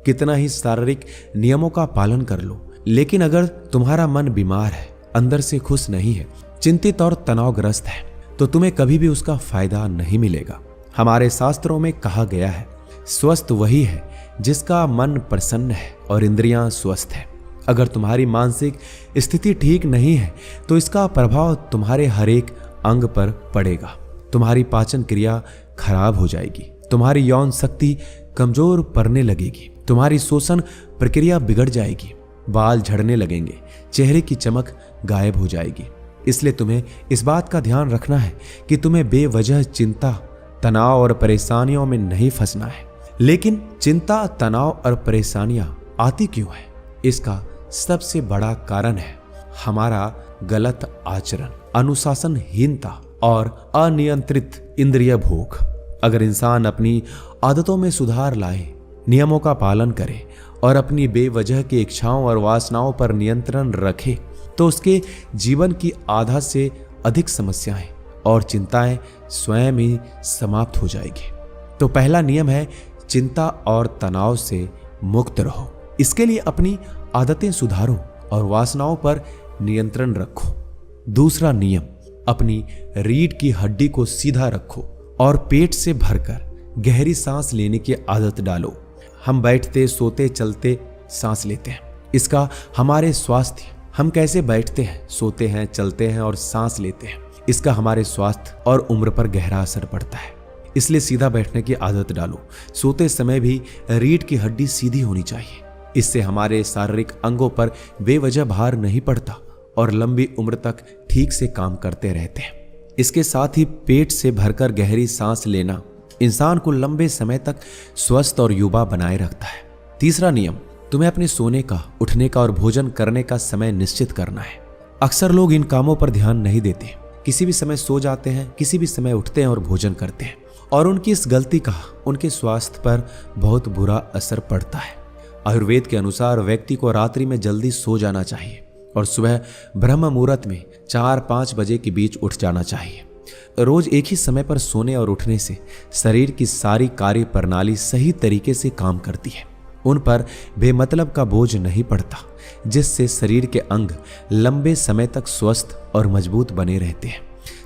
कितना ही शारीरिक नियमों का पालन कर लो, लेकिन अगर तुम्हारा मन बीमार है, अंदर से खुश नहीं है, चिंतित और तनावग्रस्त है, तो तुम्हें कभी भी उसका फायदा नहीं मिलेगा। हमारे शास्त्रों में कहा गया है, स्वस्थ वही है जिसका मन प्रसन्न है और इंद्रियां स्वस्थ है। अगर तुम्हारी मानसिक स्थिति ठीक नहीं है तो इसका प्रभाव तुम्हारे हर एक अंग पर पड़ेगा। तुम्हारी पाचन क्रिया खराब हो जाएगी, तुम्हारी यौन शक्ति कमजोर पड़ने लगेगी, तुम्हारी शोषण प्रक्रिया बिगड़ जाएगी, बाल झड़ने लगेंगे, चेहरे की चमक गायब हो जाएगी। इसलिए तुम्हें इस बात का ध्यान रखना है कि तुम्हें बेवजह चिंता, तनाव और परेशानियों में नहीं फंसना है। लेकिन चिंता, तनाव और परेशानियां आती क्यों है? इसका सबसे बड़ा कारण है हमारा गलत आचरण, अनुशासनहीनता और अनियंत्रित इंद्रिय भोग। अगर इंसान अपनी आदतों में सुधार लाए, नियमों का पालन करे और अपनी बेवजह की इच्छाओं और वासनाओं पर नियंत्रण रखे, तो उसके जीवन की आधा से अधिक समस्याएं और चिंताएं स्वयं ही समाप्त हो जाएगी। तो पहला नियम है, चिंता और तनाव से मुक्त रहो। इसके लिए अपनी आदतें सुधारो और वासनाओं पर नियंत्रण रखो। दूसरा नियम, अपनी रीढ़ की हड्डी को सीधा रखो और पेट से भरकर गहरी सांस लेने की आदत डालो। हम बैठते, सोते, चलते सांस लेते हैं। इसका हमारे स्वास्थ्य, हम कैसे बैठते हैं, सोते हैं, चलते हैं और सांस लेते हैं, इसका हमारे स्वास्थ्य और उम्र पर गहरा असर पड़ता है। इसलिए सीधा बैठने की आदत डालो। सोते समय भी रीढ़ की हड्डी सीधी होनी चाहिए। इससे हमारे शारीरिक अंगों पर बेवजह भार नहीं पड़ता और लंबी उम्र तक ठीक से काम करते रहते हैं। इसके साथ ही पेट से भरकर गहरी सांस लेना इंसान को लंबे समय तक स्वस्थ और युवा बनाए रखता है। तीसरा नियम, तुम्हें अपने सोने का, उठने का और भोजन करने का समय निश्चित करना है। अक्सर लोग इन कामों पर ध्यान नहीं देते, किसी भी समय सो जाते हैं, किसी भी समय उठते हैं और भोजन करते हैं, और उनकी इस गलती का उनके स्वास्थ्य पर बहुत बुरा असर पड़ता है। आयुर्वेद के अनुसार व्यक्ति को रात्रि में जल्दी सो जाना चाहिए और सुबह ब्रह्म मुहूर्त में 4-5 बजे के बीच उठ जाना चाहिए। रोज एक ही समय पर सोने और उठने से शरीर की सारी कार्य प्रणाली सही तरीके से काम करती है। उन पर बेमतलब का बोझ नहीं पड़ता, जिससे शरीर के अंग लंबे समय तक स्वस्थ और मजबूत बने रहते हैं।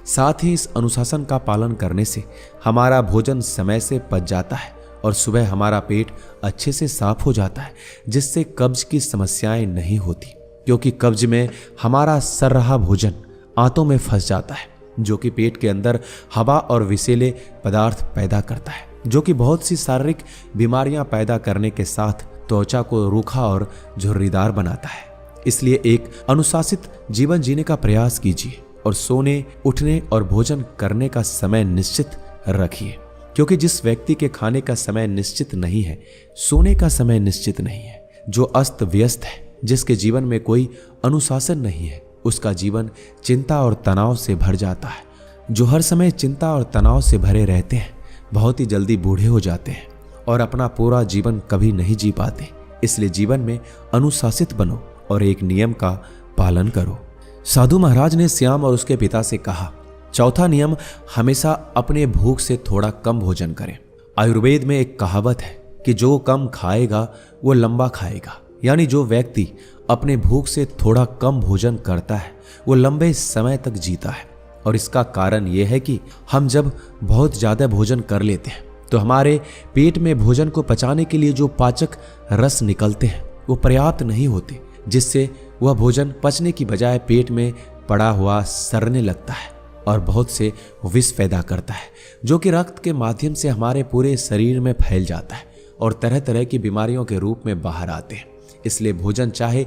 साथ ही इस अनुशासन का पालन करने से हमारा भोजन समय से पच जाता है और सुबह हमारा पेट अच्छे से साफ हो जाता है, जिससे कब्ज की समस्याएं नहीं होती, क्योंकि कब्ज में हमारा सड़ रहा भोजन आंतों में फंस जाता है, जो कि पेट के अंदर हवा और विषैले पदार्थ पैदा करता है, जो कि बहुत सी शारीरिक बीमारियां पैदा करने के साथ त्वचा को रूखा और झुर्रीदार बनाता है। इसलिए एक अनुशासित जीवन जीने का प्रयास कीजिए और सोने, उठने और भोजन करने का समय निश्चित रखिए, क्योंकि जिस व्यक्ति के खाने का समय निश्चित नहीं है, सोने का समय निश्चित नहीं है, जो अस्त व्यस्त है, जिसके जीवन में कोई अनुशासन नहीं है, उसका जीवन चिंता और तनाव से भर जाता है। जो हर समय चिंता और तनाव से भरे रहते हैं, बहुत ही जल्दी बूढ़े हो जाते हैं और अपना पूरा जीवन कभी नहीं जी पाते। इसलिए जीवन में अनुशासित बनो और एक नियम का पालन करो। साधु महाराज ने श्याम और उसके पिता से कहा, चौथा नियम, हमेशा अपने भूख से थोड़ा कम भोजन करें। आयुर्वेद में एक कहावत है कि जो कम खाएगा वो लंबा खाएगा, यानी जो व्यक्ति अपने भूख से थोड़ा कम भोजन करता है वो लंबे समय तक जीता है। और इसका कारण यह है कि हम जब बहुत ज्यादा भोजन कर लेते हैं तो हमारे पेट में भोजन को पचाने के लिए जो पाचक रस निकलते हैं वो पर्याप्त नहीं होते, जिससे वह भोजन पचने की बजाय पेट में पड़ा हुआ सड़ने लगता है और बहुत से विष पैदा करता है, जो कि रक्त के माध्यम से हमारे पूरे शरीर में फैल जाता है और तरह तरह की बीमारियों के रूप में बाहर आते हैं। इसलिए भोजन चाहे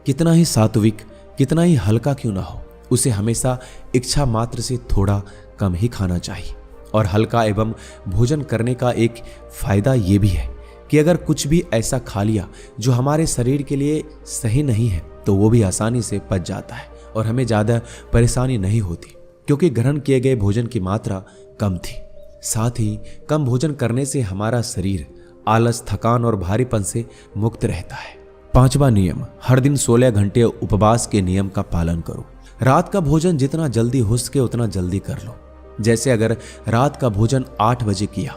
कितना ही सात्विक, कितना ही हल्का क्यों ना हो, उसे हमेशा इच्छा मात्र से थोड़ा कम ही खाना चाहिए। और हल्का एवं भोजन करने का एक फायदा ये भी है कि अगर कुछ भी ऐसा खा लिया जो हमारे शरीर के लिए सही नहीं है तो वो भी आसानी से पच जाता है और हमें ज़्यादा परेशानी नहीं होती, क्योंकि ग्रहण किए गए भोजन की मात्रा कम थी। साथ ही कम भोजन करने से हमारा शरीर आलस, थकान और भारीपन से मुक्त रहता है। पांचवा नियम, हर दिन 16 घंटे उपवास के नियम का पालन करो। रात का भोजन जितना जल्दी हो सके उतना जल्दी कर लो। जैसे अगर रात का भोजन 8 बजे किया,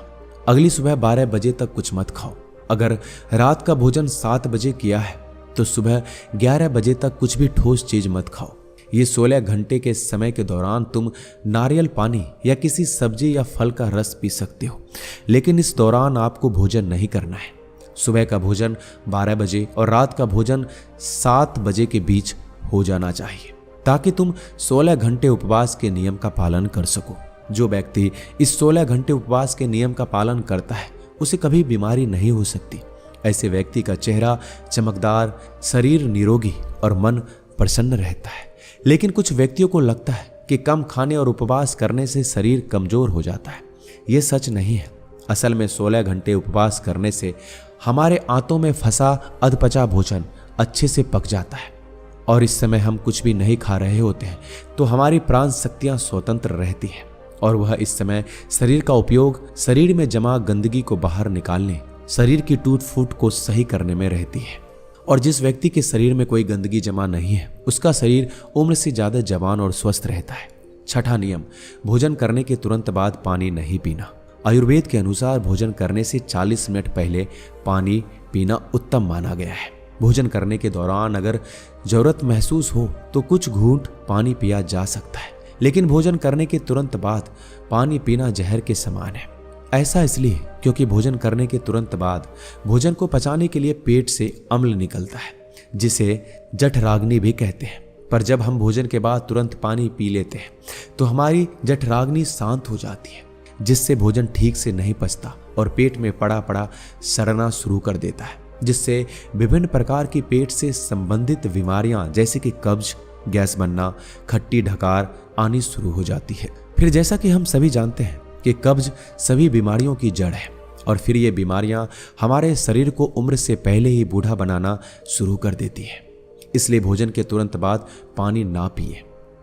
अगली सुबह 12 बजे तक कुछ मत खाओ। अगर रात का भोजन 7 बजे किया है तो सुबह 11 बजे तक कुछ भी ठोस चीज मत खाओ। ये 16 घंटे के समय के दौरान तुम नारियल पानी या किसी सब्जी या फल का रस पी सकते हो, लेकिन इस दौरान आपको भोजन नहीं करना है। सुबह का भोजन 12 बजे और रात का भोजन 7 बजे के बीच हो जाना चाहिए, ताकि तुम 16 घंटे उपवास के नियम का पालन कर सको। जो व्यक्ति इस 16 घंटे उपवास के नियम का पालन करता है उसे कभी बीमारी नहीं हो सकती। ऐसे व्यक्ति का चेहरा चमकदार, शरीर निरोगी और मन प्रसन्न रहता है। लेकिन कुछ व्यक्तियों को लगता है कि कम खाने और उपवास करने से शरीर कमजोर हो जाता है। यह सच नहीं है। असल में 16 घंटे उपवास करने से हमारे आंतों में फंसा अधपचा भोजन अच्छे से पक जाता है और इस समय हम कुछ भी नहीं खा रहे होते हैं, तो हमारी प्राण शक्तियां स्वतंत्र रहती हैं और वह इस समय शरीर का उपयोग शरीर में जमा गंदगी को बाहर निकालने, शरीर की टूट फूट को सही करने में रहती है। और जिस व्यक्ति के शरीर में कोई गंदगी जमा नहीं है उसका शरीर उम्र से ज्यादा जवान और स्वस्थ रहता है। छठा नियम, भोजन करने के तुरंत बाद पानी नहीं पीना। आयुर्वेद के अनुसार भोजन करने से 40 मिनट पहले पानी पीना उत्तम माना गया है। भोजन करने के दौरान अगर जरूरत महसूस हो तो कुछ घूंट पानी पिया जा सकता है, लेकिन भोजन करने के तुरंत बाद पानी पीना जहर के समान है। ऐसा इसलिए क्योंकि भोजन करने के तुरंत बाद भोजन को पचाने के लिए पेट से अम्ल निकलता है, जिसे जठराग्नि भी कहते हैं। पर जब हम भोजन के बाद तुरंत पानी पी लेते हैं तो हमारी जठराग्नि शांत हो जाती है, जिससे भोजन ठीक से नहीं पचता और पेट में पड़ा पड़ा सड़ना शुरू कर देता है, जिससे विभिन्न प्रकार की पेट से संबंधित बीमारियां जैसे कि कब्ज, गैस बनना, खट्टी ढकार आनी शुरू हो जाती है। फिर जैसा कि हम सभी जानते हैं कि कब्ज सभी बीमारियों की जड़ है और फिर ये बीमारियां हमारे शरीर को उम्र से पहले ही बूढ़ा बनाना शुरू कर देती है। इसलिए भोजन के तुरंत बाद पानी ना पिए।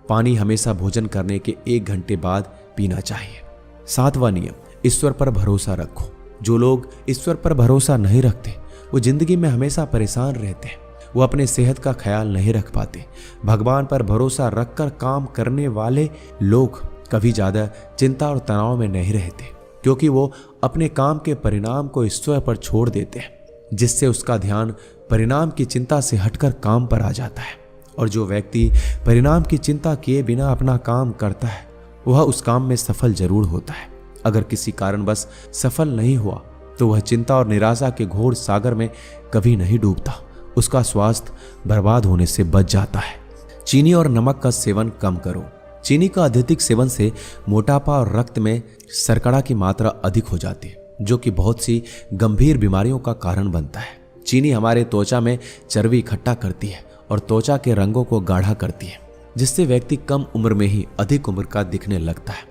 पानी हमेशा भोजन करने के 1 घंटे बाद पीना चाहिए। 7वां नियम, ईश्वर पर भरोसा रखो। जो लोग ईश्वर पर भरोसा नहीं रखते वो जिंदगी में हमेशा परेशान रहते हैं। वो अपने सेहत का ख्याल नहीं रख पाते। भगवान पर भरोसा रखकर काम करने वाले लोग कभी ज्यादा चिंता और तनाव में नहीं रहते, क्योंकि वो अपने काम के परिणाम को ईश्वर पर छोड़ देते हैं, जिससे उसका ध्यान परिणाम की चिंता से हटकर काम पर आ जाता है। और जो व्यक्ति परिणाम की चिंता किए बिना अपना काम करता है वह उस काम में सफल जरूर होता है। अगर किसी कारणवश सफल नहीं हुआ तो वह चिंता और निराशा के घोर सागर में कभी नहीं डूबता। उसका स्वास्थ्य बर्बाद होने से बच जाता है। चीनी और नमक का सेवन कम करो। चीनी का अत्यधिक सेवन से मोटापा और रक्त में शर्करा की मात्रा अधिक हो जाती है, जो कि बहुत सी गंभीर बीमारियों का कारण बनता है। चीनी हमारे त्वचा में चर्बी इकट्ठा करती है और त्वचा के रंगों को गाढ़ा करती है, जिससे व्यक्ति कम उम्र में ही अधिक उम्र का दिखने लगता है।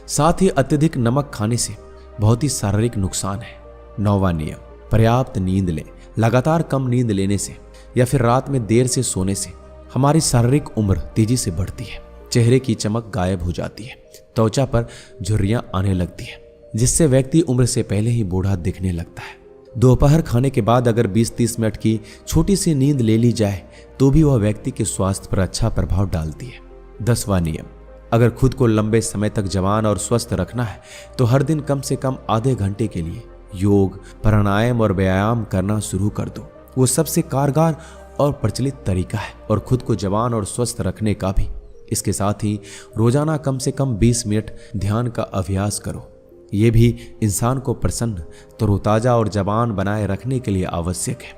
साथ ही अत्यधिक नमक खाने से बहुत ही शारीरिक नुकसान है। 9वां नियम, पर्याप्त नींद लें। लगातार कम नींद लेने से या फिर रात में देर से सोने से हमारी शारीरिक उम्र तेजी से बढ़ती है। चेहरे की चमक गायब हो जाती है, त्वचा पर झुर्रियां आने लगती है, जिससे व्यक्ति उम्र से पहले ही बूढ़ा दिखने लगता है। दोपहर खाने के बाद अगर 20-30 मिनट की छोटी सी नींद ले ली जाए तो भी वह व्यक्ति के स्वास्थ्य पर अच्छा प्रभाव डालती है। 10वां नियम, अगर खुद को लंबे समय तक जवान और स्वस्थ रखना है तो हर दिन कम से कम आधे घंटे के लिए योग, प्राणायाम और व्यायाम करना शुरू कर दो। वो सबसे कारगर और प्रचलित तरीका है और खुद को जवान और स्वस्थ रखने का भी। इसके साथ ही रोजाना कम से कम 20 मिनट ध्यान का अभ्यास करो। ये भी इंसान को प्रसन्न, तरोताजा और जवान बनाए रखने के लिए आवश्यक है।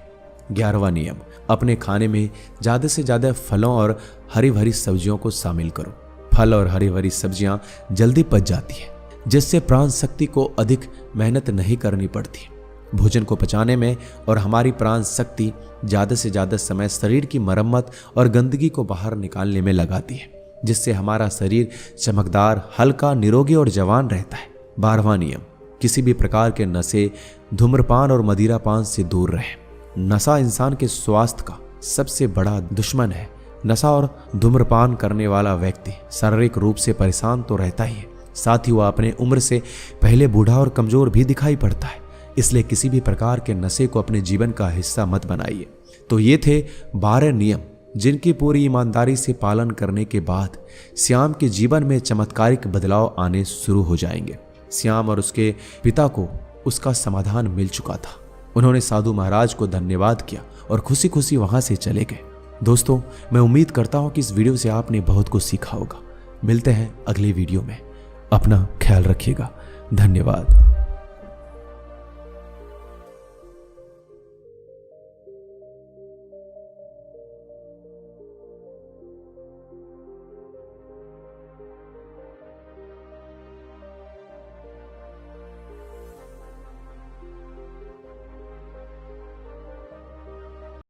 11वां नियम, अपने खाने में ज्यादा से ज्यादा फलों और हरी भरी सब्जियों को शामिल करो। फल और हरी भरी सब्जियां जल्दी पच जाती है, जिससे प्राण शक्ति को अधिक मेहनत नहीं करनी पड़ती। भोजन को पचाने में और हमारी प्राण शक्ति ज्यादा से ज्यादा समय शरीर की मरम्मत और गंदगी को बाहर निकालने में लगाती है, जिससे हमारा शरीर चमकदार, हल्का, निरोगी और जवान रहता है। 12वां नियम, किसी भी प्रकार के नशे, धूम्रपान और मदिरापान से दूर रहें। नशा इंसान के स्वास्थ्य का सबसे बड़ा दुश्मन है। नशा और धूम्रपान करने वाला व्यक्ति शारीरिक रूप से परेशान तो रहता ही है, साथ ही वह अपने उम्र से पहले बूढ़ा और कमजोर भी दिखाई पड़ता है। इसलिए किसी भी प्रकार के नशे को अपने जीवन का हिस्सा मत बनाइए। तो ये थे 12 नियम, जिनकी पूरी ईमानदारी से पालन करने के बाद श्याम के जीवन में चमत्कारिक बदलाव आने शुरू हो जाएंगे। श्याम और उसके पिता को उसका समाधान मिल चुका था। उन्होंने साधु महाराज को धन्यवाद किया और खुशी खुशी वहां से चले गए। दोस्तों, मैं उम्मीद करता हूं कि इस वीडियो से आपने बहुत कुछ सीखा होगा। मिलते हैं अगले वीडियो में। अपना ख्याल रखिएगा। धन्यवाद।